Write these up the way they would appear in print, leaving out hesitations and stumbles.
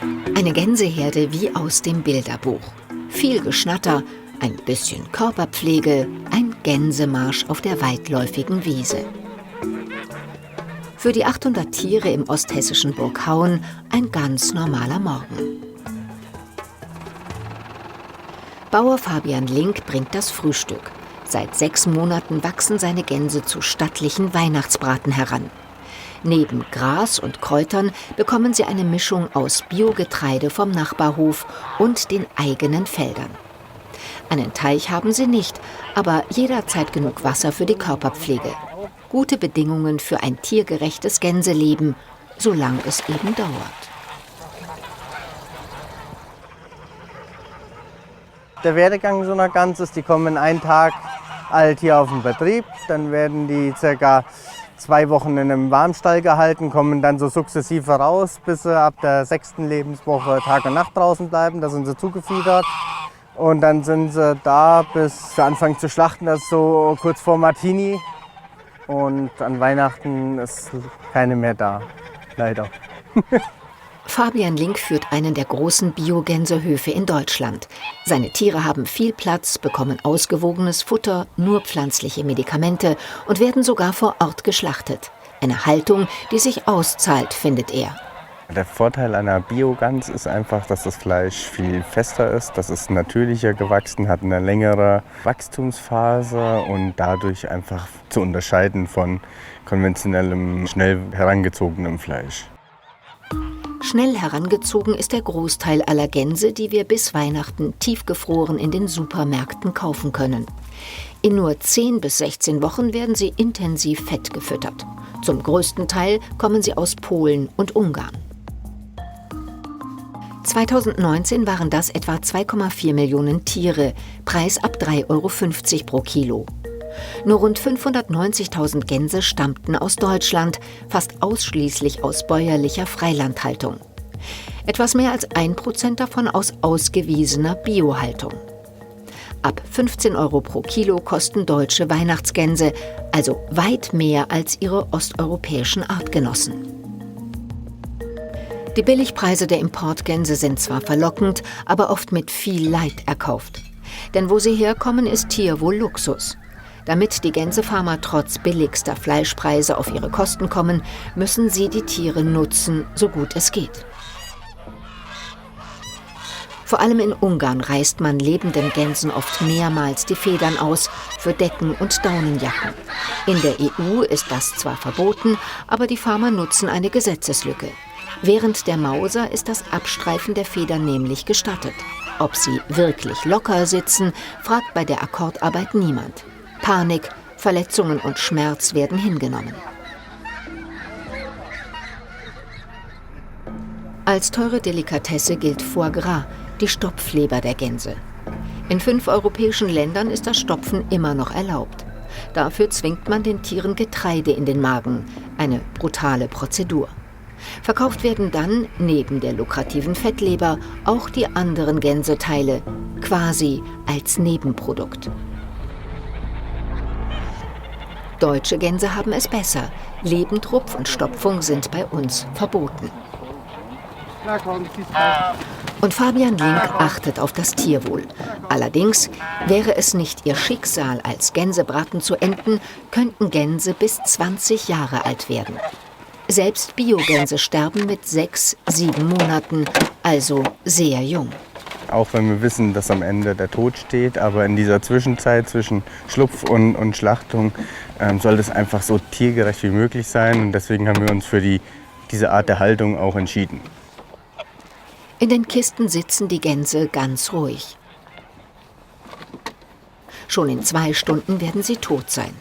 Eine Gänseherde wie aus dem Bilderbuch. Viel Geschnatter, ein bisschen Körperpflege, ein Gänsemarsch auf der weitläufigen Wiese. Für die 800 Tiere im osthessischen Burghauen ein ganz normaler Morgen. Bauer Fabian Link bringt das Frühstück. Seit 6 Monaten wachsen seine Gänse zu stattlichen Weihnachtsbraten heran. Neben Gras und Kräutern bekommen sie eine Mischung aus Biogetreide vom Nachbarhof und den eigenen Feldern. Einen Teich haben sie nicht, aber jederzeit genug Wasser für die Körperpflege. Gute Bedingungen für ein tiergerechtes Gänseleben, solange es eben dauert. Der Werdegang so einer Gans ist, die kommen einen Tag alt hier auf den Betrieb, dann werden die ca. 2 Wochen in einem Warmstall gehalten, kommen dann so sukzessive raus, bis sie ab der 6. Lebenswoche Tag und Nacht draußen bleiben, da sind sie zugefiedert. Und dann sind sie da, bis sie anfangen zu schlachten, das ist so kurz vor Martini. Und an Weihnachten ist keine mehr da, leider. Fabian Link führt einen der großen Biogänsehöfe in Deutschland. Seine Tiere haben viel Platz, bekommen ausgewogenes Futter, nur pflanzliche Medikamente und werden sogar vor Ort geschlachtet. Eine Haltung, die sich auszahlt, findet er. Der Vorteil einer Biogans ist einfach, dass das Fleisch viel fester ist. Das ist natürlicher gewachsen, hat eine längere Wachstumsphase und dadurch einfach zu unterscheiden von konventionellem, schnell herangezogenem Fleisch. Schnell herangezogen ist der Großteil aller Gänse, die wir bis Weihnachten tiefgefroren in den Supermärkten kaufen können. In nur 10 bis 16 Wochen werden sie intensiv fett gefüttert. Zum größten Teil kommen sie aus Polen und Ungarn. 2019 waren das etwa 2,4 Millionen Tiere, Preis ab 3,50 € pro Kilo. Nur rund 590.000 Gänse stammten aus Deutschland, fast ausschließlich aus bäuerlicher Freilandhaltung. Etwas mehr als 1% davon aus ausgewiesener Biohaltung. Ab 15 € pro Kilo kosten deutsche Weihnachtsgänse, also weit mehr als ihre osteuropäischen Artgenossen. Die Billigpreise der Importgänse sind zwar verlockend, aber oft mit viel Leid erkauft. Denn wo sie herkommen, ist Tierwohl Luxus. Damit die Gänsefarmer trotz billigster Fleischpreise auf ihre Kosten kommen, müssen sie die Tiere nutzen, so gut es geht. Vor allem in Ungarn reißt man lebenden Gänsen oft mehrmals die Federn aus für Decken und Daunenjacken. In der EU ist das zwar verboten, aber die Farmer nutzen eine Gesetzeslücke. Während der Mauser ist das Abstreifen der Federn nämlich gestattet. Ob sie wirklich locker sitzen, fragt bei der Akkordarbeit niemand. Panik, Verletzungen und Schmerz werden hingenommen. Als teure Delikatesse gilt Foie Gras, die Stopfleber der Gänse. In 5 europäischen Ländern ist das Stopfen immer noch erlaubt. Dafür zwingt man den Tieren Getreide in den Magen, eine brutale Prozedur. Verkauft werden dann, neben der lukrativen Fettleber, auch die anderen Gänseteile, quasi als Nebenprodukt. Deutsche Gänse haben es besser. Lebendrupf und Stopfung sind bei uns verboten. Und Fabian Link achtet auf das Tierwohl. Allerdings, wäre es nicht ihr Schicksal, als Gänsebraten zu enden, könnten Gänse bis 20 Jahre alt werden. Selbst Biogänse sterben mit 6, 7 Monaten, also sehr jung. Auch wenn wir wissen, dass am Ende der Tod steht, aber in dieser Zwischenzeit zwischen Schlupf und Schlachtung soll es einfach so tiergerecht wie möglich sein. Und deswegen haben wir uns für diese Art der Haltung auch entschieden. In den Kisten sitzen die Gänse ganz ruhig. Schon in 2 Stunden werden sie tot sein.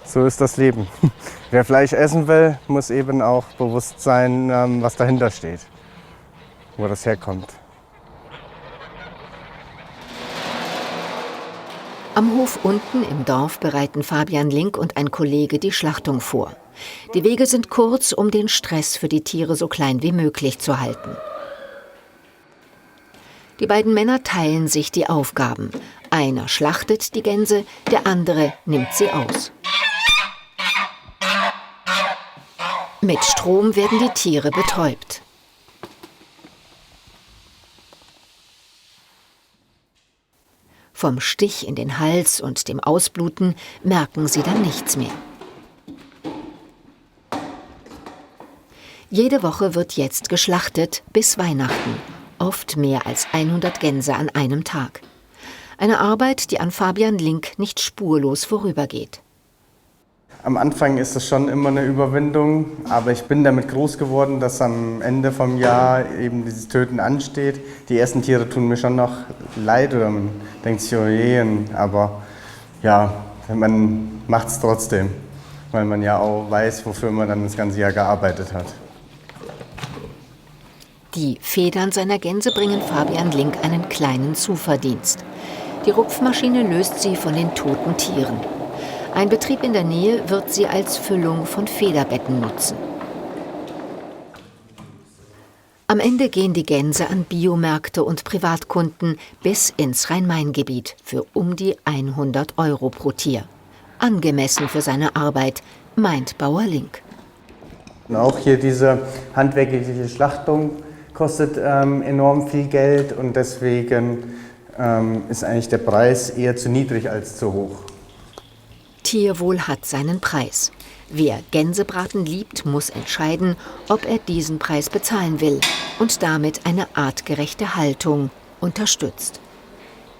So ist das Leben. Wer Fleisch essen will, muss eben auch bewusst sein, was dahinter steht, wo das herkommt. Am Hof unten im Dorf bereiten Fabian Link und ein Kollege die Schlachtung vor. Die Wege sind kurz, um den Stress für die Tiere so klein wie möglich zu halten. Die beiden Männer teilen sich die Aufgaben. Einer schlachtet die Gänse, der andere nimmt sie aus. Mit Strom werden die Tiere betäubt. Vom Stich in den Hals und dem Ausbluten merken sie dann nichts mehr. Jede Woche wird jetzt geschlachtet bis Weihnachten, oft mehr als 100 Gänse an einem Tag. Eine Arbeit, die an Fabian Link nicht spurlos vorübergeht. Am Anfang ist es schon immer eine Überwindung, aber ich bin damit groß geworden, dass am Ende vom Jahr eben dieses Töten ansteht. Die ersten Tiere tun mir schon noch leid oder man denkt sich, oh je, aber ja, man macht es trotzdem, weil man ja auch weiß, wofür man dann das ganze Jahr gearbeitet hat. Die Federn seiner Gänse bringen Fabian Link einen kleinen Zuverdienst. Die Rupfmaschine löst sie von den toten Tieren. Ein Betrieb in der Nähe wird sie als Füllung von Federbetten nutzen. Am Ende gehen die Gänse an Biomärkte und Privatkunden bis ins Rhein-Main-Gebiet für um die 100 € pro Tier. Angemessen für seine Arbeit, meint Bauer Link. Und auch hier diese handwerkliche Schlachtung kostet enorm viel Geld und deswegen ist eigentlich der Preis eher zu niedrig als zu hoch. Tierwohl hat seinen Preis. Wer Gänsebraten liebt, muss entscheiden, ob er diesen Preis bezahlen will und damit eine artgerechte Haltung unterstützt.